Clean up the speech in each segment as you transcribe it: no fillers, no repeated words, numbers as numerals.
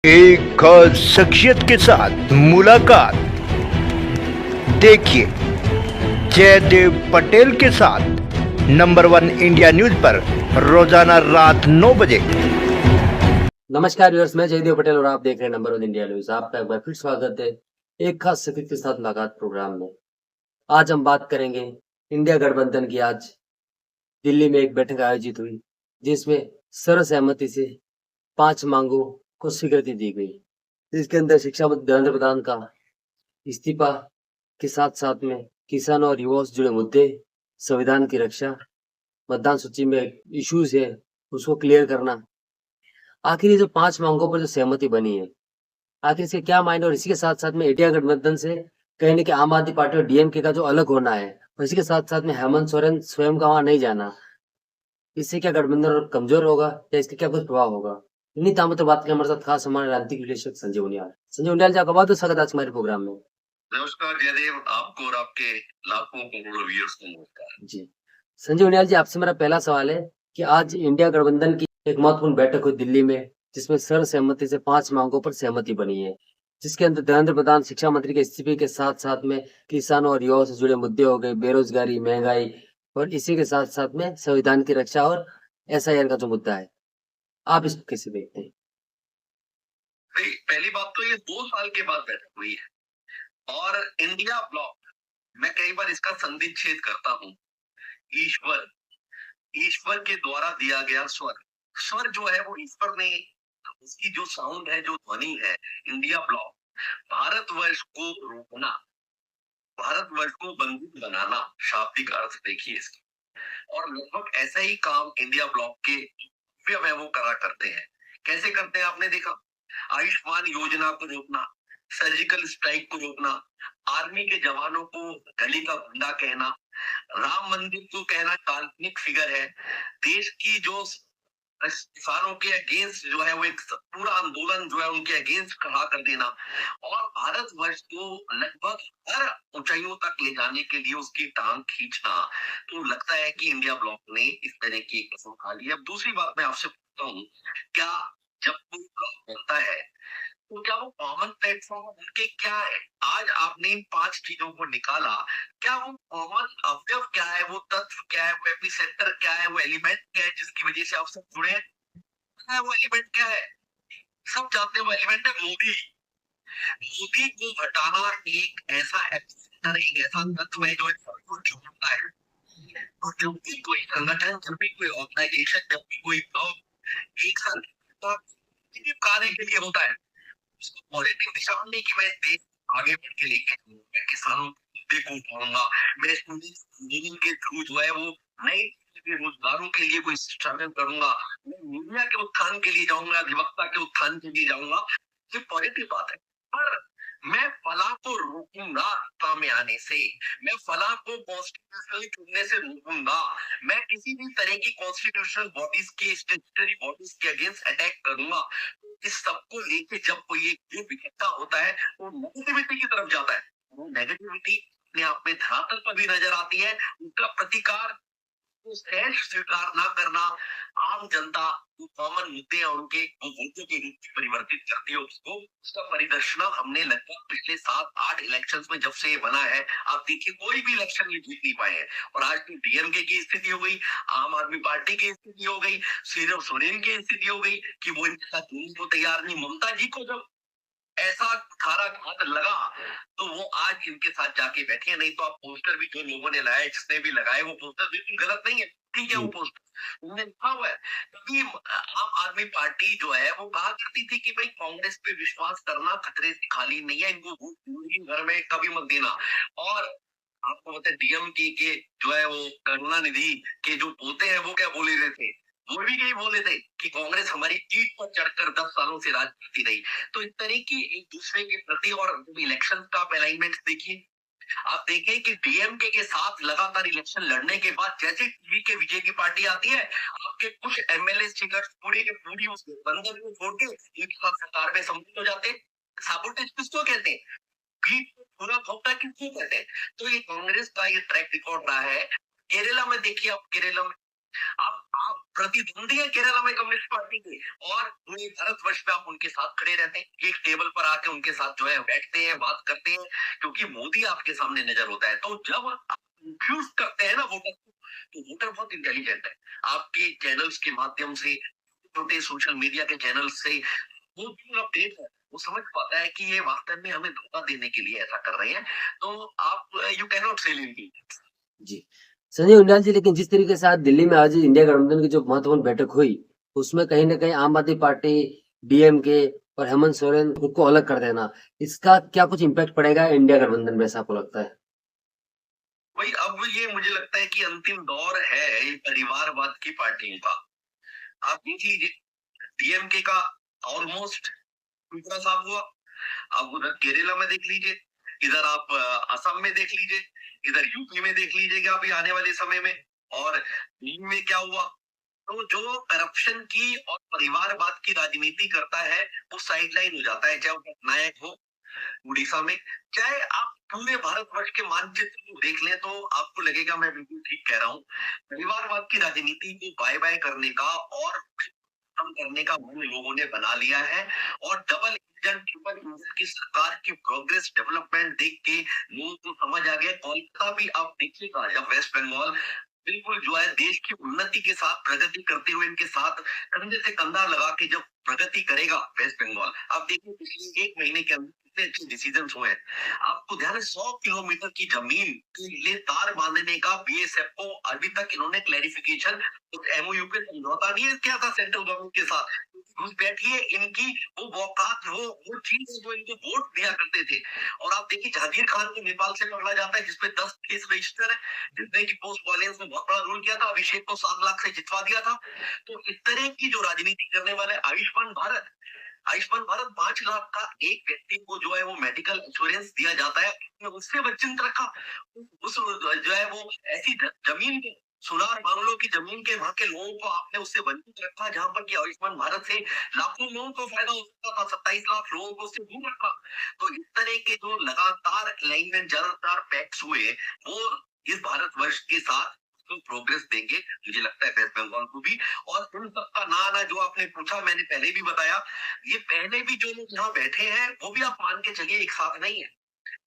एक खास शख्सियत के साथ मुलाकात। देखिए जयदेव पटेल के साथ नंबर 1 इंडिया न्यूज पर रोजाना रात 9 बजे। नमस्कार व्यूअर्स, मैं जयदेव पटेल और आप देख रहे हैं नंबर 1 इंडिया न्यूज। आपका एक बार फिर स्वागत है एक खास शख्सियत के साथ मुलाकात प्रोग्राम में। आज हम बात करेंगे इंडिया गठबंधन की। आज दिल्ली में एक बैठक आयोजित हुई जिसमें सर्वसहमति से 5 मांगों को स्वीकृति दी गई। इसके अंदर शिक्षा मंत्री धर्मेंद्र प्रधान का इस्तीफा के साथ साथ में किसानों और युवाओं से जुड़े मुद्दे, संविधान की रक्षा, मतदान सूची में इश्यूज है उसको क्लियर करना। आखिर ये जो 5 मांगों पर जो सहमति बनी है, आखिर इसके क्या मायने। और इसी के साथ साथ में इंडिया गठबंधन से कहीं न कहीं आम आदमी पार्टी और डीएमके का जो अलग होना है, और इसी के साथ साथ में हेमंत सोरेन स्वयं का वहां नहीं जाना, इससे क्या गठबंधन और कमजोर होगा या इसका क्या कुछ प्रभाव होगा। इन्हीं तामों पर बात करें हमारे साथ खास हमारे राजनीतिक विश्लेषक संजय उनियाल। संजय उनियाल जी, आपका बहुत बहुत स्वागत है आज हमारे प्रोग्राम में। नमस्कार जयदेव, आपको और आपके लाखों करोड़ों व्यूअर्स को नमस्कार जी संजय उनियाल जी, आपसे मेरा पहला सवाल है कि आज इंडिया गठबंधन की एक महत्वपूर्ण बैठक हुई दिल्ली में जिसमें सर्वसहमति से 5 मांगों पर सहमति बनी है, जिसके अंदर धर्मेंद्र प्रधान शिक्षा मंत्री के इस्तीफे के साथ साथ में किसानों और युवाओं से जुड़े मुद्दे हो गए, बेरोजगारी, महंगाई, और इसी के साथ साथ में संविधान की रक्षा और एसआईआर का जो मुद्दा है, आप इसको कैसे देखते हैं? भाई, पहली बात तो ये 2 साल के बाद बैठक हुई है और इंडिया ब्लॉक, मैं कई बार इसका संधिच्छेद करता हूँ। ईश्वर ईश्वर के द्वारा दिया गया स्वर स्वर जो है वो ईश्वर ने, उसकी जो साउंड है, जो ध्वनि है, इंडिया ब्लॉक, भारतवर्ष को रोकना, भारतवर्ष को बंधुक बनाना, शाब्दिक अर्थ देखिए इसकी। और लगभग ऐसा ही काम इंडिया ब्लॉक के है वो करा करते हैं। कैसे करते हैं आपने देखा? आयुष्मान योजना को रोकना, सर्जिकल स्ट्राइक को रोकना, आर्मी के जवानों को गली का गुंडा कहना, राम मंदिर को कहना काल्पनिक फिगर है, देश की जो किसानों के अगेंस्ट जो है वो एक पूरा आंदोलन जो है उनके अगेंस्ट खड़ा कर देना, और भारतवर्ष को लगभग हर ऊंचाइयों तक ले जाने के लिए उसकी टांग खींचना। तो लगता है कि इंडिया ब्लॉक ने इस तरह की कसम खा ली। अब दूसरी बात मैं आपसे पूछता हूँ, क्या जब कोई ब्लॉक बनता है तो क्या वो कॉमन प्लेटफॉर्म उनके क्या है? आज आपने इन 5 चीजों को निकाला, क्या वो कॉमन अवयव क्या है, वो तत्व क्या है, वो एपिसेंटर क्या है, वो एलिमेंट क्या है जिसकी वजह से आप सब जुड़े हैं? वो एलिमेंट क्या है? सब जानते हैं वो एलिमेंट है मोदी। मोदी को हटाना एक ऐसा एपिसेंटर, एक ऐसा तत्व है जो सबको जोड़ता है। तो जब भी कोई संगठन, जब भी कोई ऑर्गेनाइजेशन, जब भी कोई ब्लॉक एक साथ कार्य के लिए होता है, उसको पॉजिटिव दिशा में नहीं कि मैं देश आगे बढ़ के लेके मैं किसानों के मुद्दे को उठाऊंगा, मैं इंजीनियरिंग के थ्रू जो है वो नए रोजगारों के लिए कोई स्ट्रगल करूंगा, मैं मीडिया के उत्थान के लिए जाऊंगा, अधिवक्ता के उत्थान के लिए जाऊंगा। ये पॉजिटिव बात है। पर मैं फलाह को रोकूंगा सत्ता में आने से, मैं फलाह को कॉन्स्टिट्यूशनली चुनने से रोकूंगा, मैं किसी भी तरह की कॉन्स्टिट्यूशनल बॉडीज के, स्टेचुटरी बॉडीज के अगेंस्ट अटैक करूंगा। इस सबको लेके जब कोई एक ग्रुप इकट्ठा होता है वो नेगेटिविटी की तरफ जाता है। वो नेगेटिविटी अपने आप में धरातल पर भी नजर आती है। उनका प्रतिकार, सहज स्वीकार ना करना, आम जनता जो कॉमन मुद्दे और उनके मुद्दों के रूप में परिवर्तित करती है उसको, उसका परिदर्शन हमने लगभग पिछले 7-8 इलेक्शंस में जब से ये बना है, आप देखिए कोई भी इलेक्शन ये जीत नहीं पाए हैं। और आज तो डीएमके की स्थिति हो गई, आम आदमी पार्टी की स्थिति हो गई, सिर्फ सोरेन की स्थिति हो गई कि वो इनके साथ जुड़ने को तैयार नहीं। ममता जी को जब ऐसा खारा घात लगा तो वो आज इनके साथ जाके बैठे हैं। नहीं तो आप पोस्टर भी जो लोगों ने लाए, जिसने भी लगाए, वो पोस्टर बिल्कुल गलत नहीं है, ठीक है। वो पोस्टर उन्होंने लिखा हुआ है क्योंकि आम आदमी पार्टी जो है वो कहा करती थी कि भाई कांग्रेस पे विश्वास करना खतरे से खाली नहीं है, इनको वोट घर में कभी मत देना। और आपको पता है डीएमके के जो है वो करुणानिधि के जो पोते हैं वो क्या बोले रहे थे? वो भी यही बोले थे कि कांग्रेस हमारी पीठ पर चढ़कर 10 सालों से राज करती रही। तो इस तरह की एक दूसरे के प्रति, और इलेक्शन का अलाइनमेंट देखिए, आप देखें कि डीएमके के साथ लगातार इलेक्शन लड़ने के बाद जैसे टीवी के विजय की पार्टी आती है, आपके कुछ एमएलए टिकट पूरी के पूरी उस बंधन को छोड़ के एक साथ सरकार में सम्मिलित हो जाते हैं। साबोटेज किसको कहते हैं? पीठ को पूरा धोखा किसको कहते हैं? तो ये कांग्रेस का ये ट्रैक रिकॉर्ड रहा है। केरला में देखिए, आप केरला में आप प्रतिद्वंदी है केरला में कम्युनिस्ट पार्टी के, और वो पूरे भारतवर्ष में आप उनके साथ खड़े रहते हैं, एक टेबल पर आके उनके साथ जो है बैठते हैं, बात करते हैं, क्योंकि मोदी आपके सामने नजर होता है। तो जब आप कंफ्यूज करते हैं ना वोटर को, तो वोटर बहुत इंटेलिजेंट है। आपके चैनल्स के माध्यम से, छोटे सोशल मीडिया के चैनल से वो जो आप देख रहे हैं, वो समझ पाता है कि ये वास्तव में हमें धोखा देने के लिए ऐसा कर रहे हैं। तो आप यू कैन नॉट सेल इनकी। जी। संजय उनियाल जी, लेकिन जिस तरीके से आज दिल्ली में आज इंडिया गठबंधन की जो महत्वपूर्ण बैठक हुई, उसमें कहीं न कहीं आम आदमी पार्टी, डीएमके और हेमंत सोरेन खुद को अलग कर देना, इसका क्या कुछ इम्पैक्ट पड़ेगा इंडिया गठबंधन में, ऐसा आपको लगता है? वही अब ये मुझे लगता है कि अंतिम दौर है ये परिवारवाद की पार्टियों का। आप देख लीजिए, डीएमके का ऑलमोस्ट टुकड़ा साफ हुआ। आप उधर केरला में देख लीजिए, इधर आप असम में देख लीजिए, इधर यूपी में देख लीजिएगा अभी आने वाले समय में। और दिल्ली में क्या हुआ, तो जो करप्शन की और परिवारवाद की राजनीति करता है वो साइडलाइन हो जाता है, चाहे वो पटनायक हो उड़ीसा में, चाहे आप पूरे भारतवर्ष के मानचित्र को देख लें तो आपको लगेगा मैं बिल्कुल ठीक कह रहा हूँ। परिवारवाद की राजनीति को बाय बाय करने का और खत्म करने का मन लोगों ने बना लिया है। और डबल इंजन ट्रिपल इंजन की सरकार की प्रोग्रेस डेवलपमेंट देख के लोगों को समझ आ गया। कोलकाता भी आप देखिएगा, जब वेस्ट बंगाल बिल्कुल जो है देश की उन्नति के साथ प्रगति करते हुए इनके साथ कंधे से कंधा लगा के जब प्रगति करेगा वेस्ट बंगाल, आप देखिए पिछले 1 महीने के अंदर कितने अच्छे डिसीजन हुए हैं। आपको ध्यान है 100 किलोमीटर की जमीन के लिए तार बांधने का बीएसएफ को अभी तक इन्होंने क्लैरिफिकेशन एमओयू पे समझौता नहीं किया था सेंट्रल गवर्नमेंट के साथ। घुस बैठिए, इनकी वो औकात, वो चीज जो इनको वोट दिया करते थे। और आप देखिए जहांगीर खान को नेपाल से पकड़ा जाता है जिसपे 10 केस रजिस्टर है, जिसने की पोस्ट वायलेंस में बहुत बड़ा रोल किया था, अभिषेक को 7 लाख से जितवा दिया था। तो इस तरह की जो राजनीति करने वाले आयुष्मान भारत 5 लाख का एक व्यक्ति को जो है वो मेडिकल इंश्योरेंस दिया जाता है, उससे वंचित रखा। उस जो है वो ऐसी जमीन के सुनार बांग्लों की जमीन के वहां के लोगों को आपने उससे वंचित रखा, जहां पर कि आयुष्मान भारत से लाखों लोगों को फायदा हो सकता था, 27 लाख लोगों को उससे दूर रखा। तो इस तरह के जो लगातार अलाइनमेंट, ज्यादातर पैक्स हुए, वो इस भारतवर्ष के साथ तो प्रोग्रेस देंगे, मुझे लगता है वेस्ट बंगाल को भी। और उन सबका ना आना जो आपने पूछा, मैंने पहले भी बताया, ये पहले भी जो लोग यहाँ बैठे हैं वो भी आप मान के चलिए एक साथ नहीं है।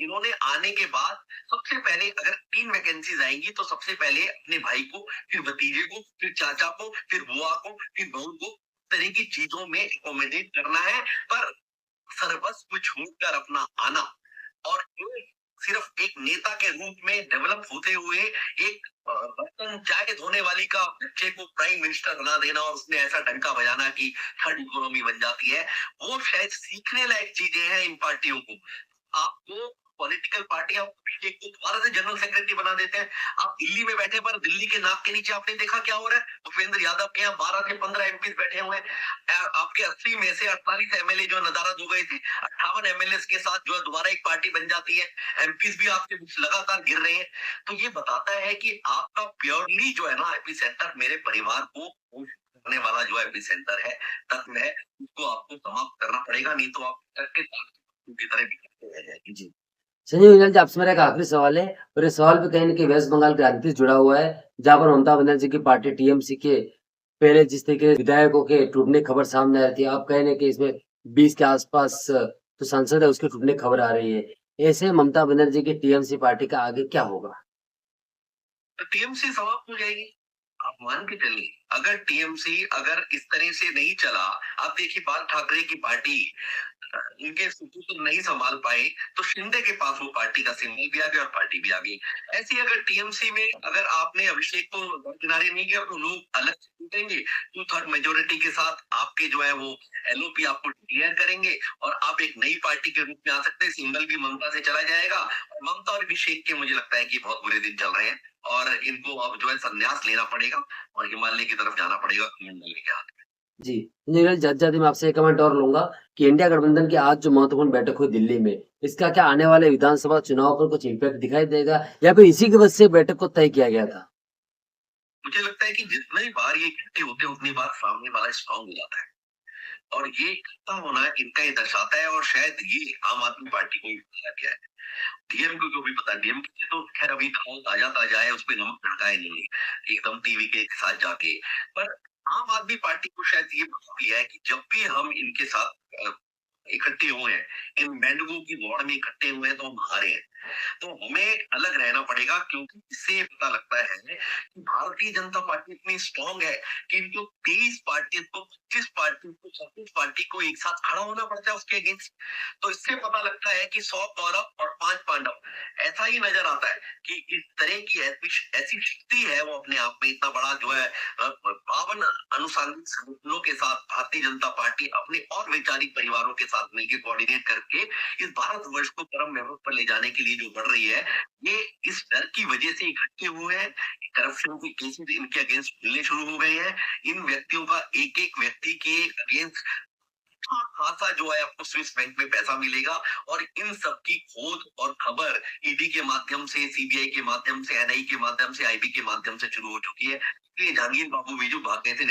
इन्होंने आने के बाद सबसे पहले अगर 3 वैकेंसीज आएंगी तो सबसे पहले अपने भाई को, फिर भतीजे को, फिर चाचा को, फिर बुआ को, फिर बहू को, इस तरह की चीजों में एकोमोडेट करना है। पर सर्वस्व छोड़कर अपना आना और सिर्फ एक नेता के रूप में डेवलप होते हुए एक बर्तन चाय धोने वाली का बच्चे को प्राइम मिनिस्टर बना देना और उसने ऐसा डंका बजाना कि थर्ड इकोनॉमी बन जाती है, वो शायद सीखने लायक चीजें हैं इन पार्टियों को। आपको पॉलिटिकल पार्टियां को दोबारा से जनरल सेक्रेटरी बना देते हैं। आप दिल्ली में बैठे, पर दिल्ली के नाक के नीचे आपने देखा क्या हो रहा है। भूपेंद्र यादव के यहाँ 12 से 15 एमपी बैठे हुए हैं। आपके 80 में से 48 एमएलए जो नदारद हो गए थे, 58 एमएलए के साथ जो है दोबारा एक पार्टी बन जाती है। एमपी भी आपके लगातार गिर रहे हैं। तो ये बताता है कि आपका प्योरली जो है ना एपी सेंटर मेरे परिवार को करने वाला जो एपी सेंटर है तत्व है, उसको आपको समाप्त करना पड़ेगा, नहीं तो आप की तरह बिखरते रह जाएंगे। जी। संजय उनियाल जी, आपसे मेरा एक आखिरी सवाल है और ये सवाल भी कहीं न कहीं वेस्ट बंगाल की राजनीति से जुड़ा हुआ है, जहाँ पर ममता बनर्जी की पार्टी टीएमसी के पहले जिस तरीके से विधायकों के टूटने की खबर सामने आ रही थी, आप कह रहे हैं कि इसमें 20 के आसपास जो सांसद है उसके टूटने की खबर आ रही है। ऐसे ममता बनर्जी की टीएमसी पार्टी का आगे क्या होगा? तो टीएमसी समाप्त हो जाएगी। आप मान के चलिए, अगर टीएमसी अगर इस तरह से नहीं चला, आप देखिए बाल ठाकरे की पार्टी इनके सुपुत्र नहीं संभाल पाए तो शिंदे के पास वो पार्टी का सिंबल भी आ गया और पार्टी भी आ गई। ऐसे ही अगर टीएमसी में अगर आपने अभिषेक को दरकिनारे नहीं किया तो लोग अलग से टूटेंगे, 2/3 मेजोरिटी के साथ आपके जो है वो एलओपी आपको डिक्लेयर करेंगे और आप एक नई पार्टी के रूप में आ सकते हैं। सिंबल भी ममता से चला जाएगा और ममता और अभिषेक के मुझे लगता है कि बहुत बुरे दिन चल रहे हैं और इनको अब जो है संन्यास लेना पड़ेगा और हिमालय की तरफ जाना पड़ेगा कमंडल के हाथ। जी, नीरज जाते-जाते मैं आपसे एक कमेंट और लूँगा कि इंडिया गठबंधन की आज जो महत्वपूर्ण बैठक हुई दिल्ली में, इसका क्या आने वाले विधानसभा चुनाव पर कुछ इम्पैक्ट दिखाई देगा या फिर इसी की वजह से बैठक को तय किया गया था? मुझे लगता है कि जितनी बार ये इकट्ठे होते हैं उतनी बार सामने वाला स्ट्रांग हो जाता है और ये इकट्ठा होना इनका ये दर्शाता है और शायद ये आम आदमी पार्टी को भी पता क्या है, डीएमके को भी पता है। डीएमके तो खैर अभी ताजा ताजा है, उस पर नमक छिड़का ही नहीं एकदम टीवी के साथ जाके। पर आम आदमी पार्टी को शायद ये भी है कि जब भी हम इनके साथ इकट्ठे हुए हैं, इन मेंढकों की वॉर में इकट्ठे हुए हैं, तो हम हारे हैं। तो हमें अलग रहना पड़ेगा, क्योंकि इससे ये पता लगता है कि भारतीय जनता पार्टी इतनी स्ट्रांग है कि इनको 23 पार्टी को 25 पार्टी को 36 पार्टी को एक साथ खड़ा होना पड़ता है उसके अगेंस्ट। तो इससे पता लगता है कि 100 कौरव और 5 पांडव। ऐसा ही नजर आता है कि इस तरह की ऐसी शक्ति है वो अपने आप में, इतना बड़ा जो है 52 अनुसांगिक संगठनों के साथ भारतीय जनता पार्टी अपने और वैचारिक परिवारों के साथ मिलकर कोऑर्डिनेट करके इस भारतवर्ष को परम वैभव पर ले जाने के लिए जो बढ़ रही है, ये इस डर की वजह से इकट्ठे हुए हैं। करप्शन के केसेस इनके अगेंस्ट मिलने शुरू हो गए हैं। इन व्यक्तियों का एक एक व्यक्ति के अगेंस्ट खासा जो है आपको स्विस बैंक में पैसा मिलेगा, और इन सब की खोज और खबर ईडी के माध्यम से, सीबीआई के माध्यम से, एनआई के माध्यम से, आईबी के माध्यम से शुरू हो चुकी है। इसलिए जहांगीर बाबू भी जो भाग गए थे